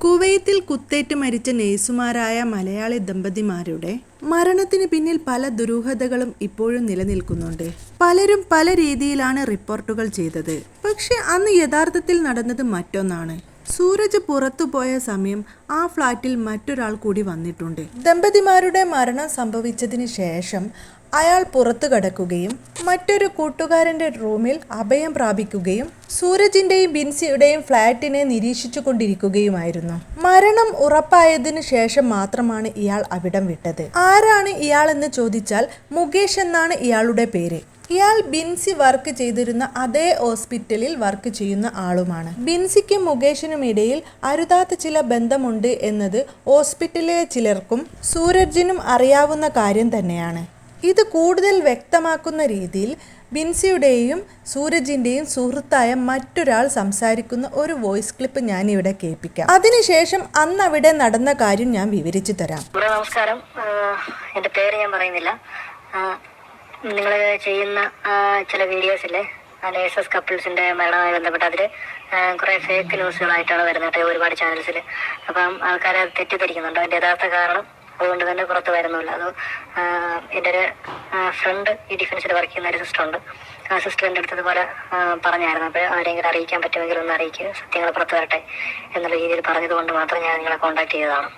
കുവൈത്തിൽ കുത്തേറ്റ് മരിച്ച നേഴ്സുമാരായ മലയാളി ദമ്പതിമാരുടെ മരണത്തിന് പിന്നിൽ പല ദുരൂഹതകളും ഇപ്പോഴും നിലനിൽക്കുന്നുണ്ട്. പലരും പല രീതിയിലാണ് റിപ്പോർട്ടുകൾ ചെയ്തത്. പക്ഷെ അന്ന് യഥാർത്ഥത്തിൽ നടന്നത് മറ്റൊന്നാണ്. സൂരജ് പുറത്തുപോയ സമയം ആ ഫ്ലാറ്റിൽ മറ്റൊരാൾ കൂടി വന്നിട്ടുണ്ട്. ദമ്പതിമാരുടെ മരണം സംഭവിച്ചതിന് ശേഷം അയാൾ പുറത്തു കടക്കുകയും മറ്റൊരു കൂട്ടുകാരന്റെ റൂമിൽ അഭയം പ്രാപിക്കുകയും സൂരജിന്റെയും ബിൻസിയുടെയും ഫ്ലാറ്റിനെ നിരീക്ഷിച്ചു കൊണ്ടിരിക്കുകയുമായിരുന്നു. മരണം ഉറപ്പായതിനു ശേഷം മാത്രമാണ് ഇയാൾ അവിടം വിട്ടത്. ആരാണ് ഇയാളെന്ന് ചോദിച്ചാൽ മുകേഷ് എന്നാണ് ഇയാളുടെ പേര്. ഇയാൾ ബിൻസി വർക്ക് ചെയ്തിരുന്ന അതേ ഹോസ്പിറ്റലിൽ വർക്ക് ചെയ്യുന്ന ആളുമാണ്. ബിൻസിക്കും മുകേഷിനും ഇടയിൽ അരുതാത്ത ചില ബന്ധമുണ്ട് എന്നത് ഹോസ്പിറ്റലിലെ ചിലർക്കും സൂരജിനും അറിയാവുന്ന കാര്യം തന്നെയാണ്. ഇത് കൂടുതൽ വ്യക്തമാക്കുന്ന രീതിയിൽ ബിൻസിയുടെയും സൂരജിന്റെയും സുഹൃത്തായ മറ്റൊരാൾ സംസാരിക്കുന്ന ഒരു വോയിസ് ക്ലിപ്പ് ഞാൻ ഇവിടെ കേൾപ്പിക്കാം. അതിനുശേഷം അന്ന് അവിടെ നടന്ന കാര്യം ഞാൻ വിവരിച്ചു തരാം. നമസ്കാരം, എന്റെ പേര് ഞാൻ പറയുന്നില്ല. നിങ്ങൾ ചെയ്യുന്ന ചില വീഡിയോസില്ലേ, നേഴ്സസ് കപ്പിൾസിന്റെ മരണവുമായി ബന്ധപ്പെട്ട് അതിൽ കുറെ ഫേക്ക് ന്യൂസുകളായിട്ടാണ് വരുന്നത് ഒരുപാട് ചാനൽസിൽ. അപ്പം ആൾക്കാരെ തെറ്റിദ്ധരിക്കുന്നുണ്ട്. അതിന്റെ യഥാർത്ഥ കാരണം അതുകൊണ്ട് തന്നെ പുറത്ത് വരുന്നില്ല. അത് എൻ്റെ ഒരു ഫ്രണ്ട് ഈ ഡിഫൻസിൽ വർക്ക് ചെയ്യുന്ന ഒരു സിസ്റ്റർ ഉണ്ട്. ആ സിസ്റ്റർ എൻ്റെ അടുത്ത് ഇതുപോലെ പറഞ്ഞായിരുന്നു. അപ്പോൾ ആരെങ്കിലും അറിയിക്കാൻ പറ്റുമെങ്കിൽ ഒന്ന് അറിയിക്കുക, സത്യങ്ങൾ പുറത്ത് വരട്ടെ എന്നുള്ള രീതിയിൽ പറഞ്ഞത് കൊണ്ട് മാത്രം ഞാൻ നിങ്ങളെ കോൺടാക്ട് ചെയ്തതാണ്.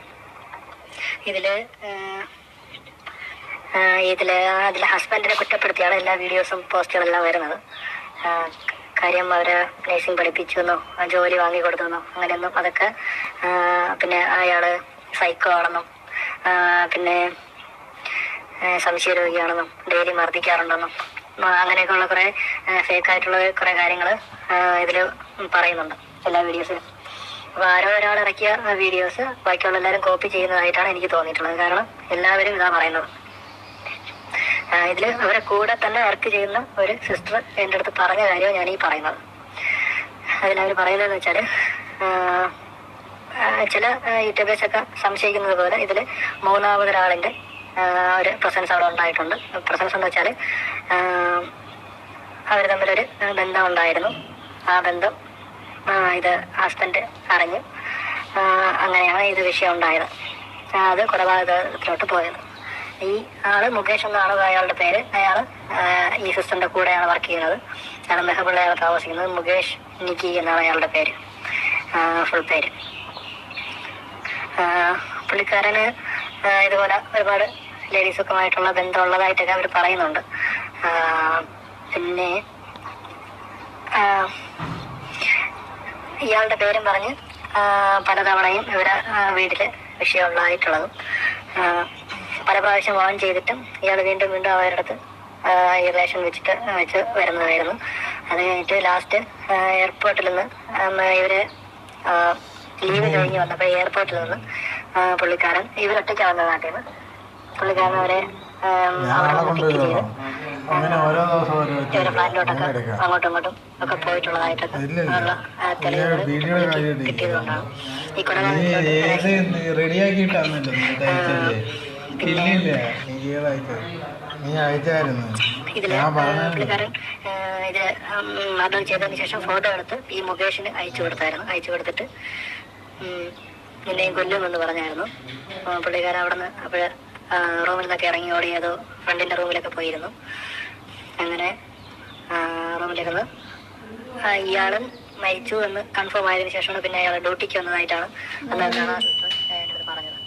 അതിൽ ഹസ്ബൻഡിനെ കുറ്റപ്പെടുത്തിയാണ് എല്ലാ വീഡിയോസും പോസ്റ്റുകളെല്ലാം വരുന്നത്. കാര്യം അവരെ നേഴ്സിംഗ് പഠിപ്പിച്ചെന്നോ ജോലി വാങ്ങി കൊടുത്തെന്നോ അങ്ങനെയൊന്നും, അതൊക്കെ പിന്നെ അയാൾ സൈക്കോ ആണെന്നും പിന്നെ സംശയരോഗിയാണെന്നും ഡെയിലി മർദ്ദിക്കാറുണ്ടെന്നും അങ്ങനെയൊക്കെയുള്ള കുറെ ഫേക്കായിട്ടുള്ള കുറെ കാര്യങ്ങൾ ഇതിൽ പറയുന്നുണ്ട് എല്ലാ വീഡിയോസിലും. അപ്പോൾ ആരോ ഒരാൾ ഇറക്കിയ വീഡിയോസ് ബാക്കിയുള്ള എല്ലാവരും കോപ്പി ചെയ്യുന്നതായിട്ടാണ് എനിക്ക് തോന്നിയിട്ടുള്ളത്. കാരണം എല്ലാവരും ഇതാ പറയുന്നത്. ഇതിൽ അവരെ കൂടെ തന്നെ വർക്ക് ചെയ്യുന്ന ഒരു സിസ്റ്റർ എൻ്റെ അടുത്ത് പറഞ്ഞ കാര്യമാണ് ഞാൻ ഈ പറയുന്നത്. അതിലവർ പറയുന്നതെന്ന് വെച്ചാൽ, ചില യൂട്യൂബേഴ്സൊക്കെ സംശയിക്കുന്നത് പോലെ ഇതിൽ മൂന്നാമതൊരാളിൻ്റെ ഒരു പ്രസൻസ് അവിടെ ഉണ്ടായിട്ടുണ്ട്. പ്രസൻസ് എന്ന് വെച്ചാൽ അവർ തമ്മിലൊരു ബന്ധം ഉണ്ടായിരുന്നു. ആ ബന്ധം ഇത് ഹസ്ബൻഡ് അറിഞ്ഞു. അങ്ങനെയാണ് ഇത് വിഷയം ഉണ്ടായത്. അത് കൊലപാതകത്തിലോട്ട് പോയത്. ഈ ആള് മുകേഷ് എന്നാണ് അയാളുടെ പേര്. അയാൾ ഈ സിസ്റ്ററിന്റെ കൂടെയാണ് വർക്ക് ചെയ്യുന്നത്. അയാൾ മെഹബുള്ളയാണ് താമസിക്കുന്നത്. മുകേഷ് നിക്കി എന്നാണ് അയാളുടെ പേര്, ഫുൾ പേര്. പുള്ളിക്കാരന് ഇതുപോലെ ഒരുപാട് ലേഡീസൊക്കെമായിട്ടുള്ള ബന്ധമുള്ളതായിട്ടൊക്കെ അവർ പറയുന്നുണ്ട്. പിന്നെ ഇയാളുടെ പേരും പറഞ്ഞ് പലതവണയും ഇവരെ വീട്ടില് വിഷയമുള്ളതായിട്ടുള്ളതും പല പ്രാവശ്യം വാൺ ചെയ്തിട്ടും ഇയാൾ വീണ്ടും വീണ്ടും അവരുടെ അടുത്ത് ഈ റിലേഷൻ വെച്ച് വരുന്നതായിരുന്നു. അത് കഴിഞ്ഞിട്ട് ലാസ്റ്റ് എയർപോർട്ടിൽ നിന്ന് ഇവര് ലീവ് കഴിഞ്ഞ് വന്നപ്പോൾ എയർപോർട്ടിൽ നിന്ന് പുള്ളിക്കാരൻ ഇവരൊറ്റയ്ക്ക് വന്ന നാട്ടിൽ നിന്ന് പുള്ളിക്കാരൻ അവരെ അവിടെ നിന്ന് പിക്ക് ചെയ്ത് ഇവരെ ഫ്ലാറ്റിലോട്ടൊക്കെ അങ്ങോട്ടും ഇങ്ങോട്ടും ഒക്കെ പോയിട്ടുള്ളതായിട്ടൊക്കെ ഉള്ള തെളിവുകൾ കിട്ടിയതുകൊണ്ടാണ് ഈ പുള്ളിക്കാരൻ ഇത് മർഡർ ചെയ്തതിന് ശേഷം ഫോട്ടോ എടുത്ത് ഈ മുകേഷിന് അയച്ചു കൊടുത്തിട്ട് നിന്നെയും കൊല്ലുമെന്ന് പറഞ്ഞായിരുന്നു. പുള്ളിക്കാരൻ അവിടെ നിന്ന് അപ്പോഴ് റൂമിൽ നിന്നൊക്കെ ഇറങ്ങി ഓടിയതോ ഫ്രണ്ടിന്റെ റൂമിലൊക്കെ പോയിരുന്നു. അങ്ങനെ റൂമിലിരുന്ന് ഇയാളും മരിച്ചു എന്ന് കൺഫേം ആയതിനു ശേഷമാണ് പിന്നെ അയാൾ ഡ്യൂട്ടിക്ക് വന്നതായിട്ടാണ് അന്നാണ് പറഞ്ഞത്.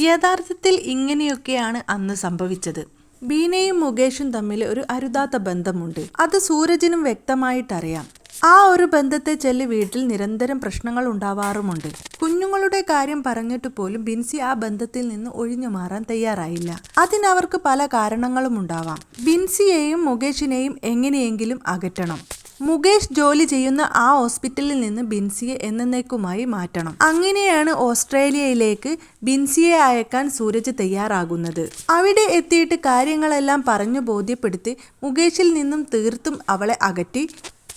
യഥാർത്ഥത്തിൽ ഇങ്ങനെയൊക്കെയാണ് അന്ന് സംഭവിച്ചത്. ബീനയും മുകേഷും തമ്മിൽ ഒരു അരുതാത്ത ബന്ധമുണ്ട്. അത് സൂരജിനും വ്യക്തമായിട്ടറിയാം. ആ ഒരു ബന്ധത്തെ ചൊല്ലി വീട്ടിൽ നിരന്തരം പ്രശ്നങ്ങൾ ഉണ്ടാവാറുമുണ്ട്. കുഞ്ഞുങ്ങളുടെ കാര്യം പറഞ്ഞിട്ട് പോലും ബിൻസി ആ ബന്ധത്തിൽ നിന്ന് ഒഴിഞ്ഞു മാറാൻ തയ്യാറായില്ല. അതിനവർക്ക് പല കാരണങ്ങളും ഉണ്ടാവാം. ബിൻസിയെയും മുകേഷിനെയും എങ്ങനെയെങ്കിലും അകറ്റണം. മുകേഷ് ജോലി ചെയ്യുന്ന ആ ഹോസ്പിറ്റലിൽ നിന്ന് ബിൻസിയെ എന്നേക്കുമായി മാറ്റണം. അങ്ങനെയാണ് ഓസ്ട്രേലിയയിലേക്ക് ബിൻസിയെ അയക്കാൻ സൂരജ് തയ്യാറാകുന്നത്. അവിടെ എത്തിയിട്ട് കാര്യങ്ങളെല്ലാം പറഞ്ഞു ബോധ്യപ്പെടുത്തി മുകേഷിൽ നിന്നും തീർത്തും അവളെ അകറ്റി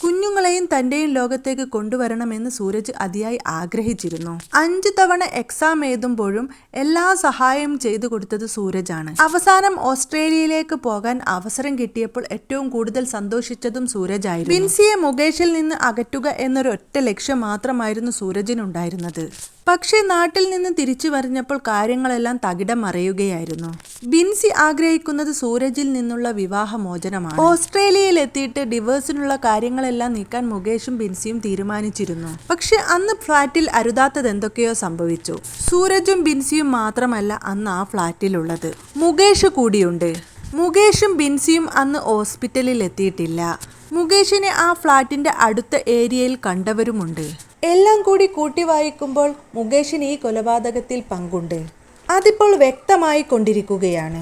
കുഞ്ഞുങ്ങളെയും തന്റെയും ലോകത്തേക്ക് കൊണ്ടുവരണമെന്ന് സൂരജ് അതിയായി ആഗ്രഹിച്ചിരുന്നു. 5 തവണ എക്സാം എഴുതുമ്പോഴും എല്ലാ സഹായവും ചെയ്തു കൊടുത്തത് സൂരജാണ്. അവസാനം ഓസ്ട്രേലിയയിലേക്ക് പോകാൻ അവസരം കിട്ടിയപ്പോൾ ഏറ്റവും കൂടുതൽ സന്തോഷിച്ചതും സൂരജായിരുന്നു. ബിൻസിയെ മുകേഷിൽ നിന്ന് അകറ്റുക എന്നൊരു ഒറ്റ ലക്ഷ്യം മാത്രമായിരുന്നു സൂരജിനുണ്ടായിരുന്നത്. പക്ഷേ നാട്ടിൽ നിന്ന് തിരിച്ചു പറഞ്ഞപ്പോൾ കാര്യങ്ങളെല്ലാം തകിടം മറിയുകയായിരുന്നു. ബിൻസി ആഗ്രഹിക്കുന്നത് സൂരജിൽ നിന്നുള്ള വിവാഹമോചനമാണ്. ഓസ്ട്രേലിയയിൽ എത്തിയിട്ട് ഡിവോഴ്സിനുള്ള കാര്യങ്ങളെല്ലാം നീക്കാൻ മുകേഷും ബിൻസിയും തീരുമാനിച്ചിരുന്നു. പക്ഷെ അന്ന് ഫ്ലാറ്റിൽ അരുതാത്തത് എന്തൊക്കെയോ സംഭവിച്ചു. സൂരജും ബിൻസിയും മാത്രമല്ല അന്ന് ആ ഫ്ലാറ്റിലുള്ളത്, മുകേഷ് കൂടിയുണ്ട്. മുകേഷും ബിൻസിയും അന്ന് ഹോസ്പിറ്റലിൽ എത്തിയിട്ടില്ല. മുകേഷിനെ ആ ഫ്ലാറ്റിന്റെ അടുത്ത ഏരിയയിൽ കണ്ടവരുമുണ്ട്. എല്ലാം കൂടി കൂട്ടി വായിക്കുമ്പോൾ മുകേഷിന് ഈ കൊലപാതകത്തിൽ പങ്കുണ്ട്. അതിപ്പോൾ വ്യക്തമായി കൊണ്ടിരിക്കുകയാണ്.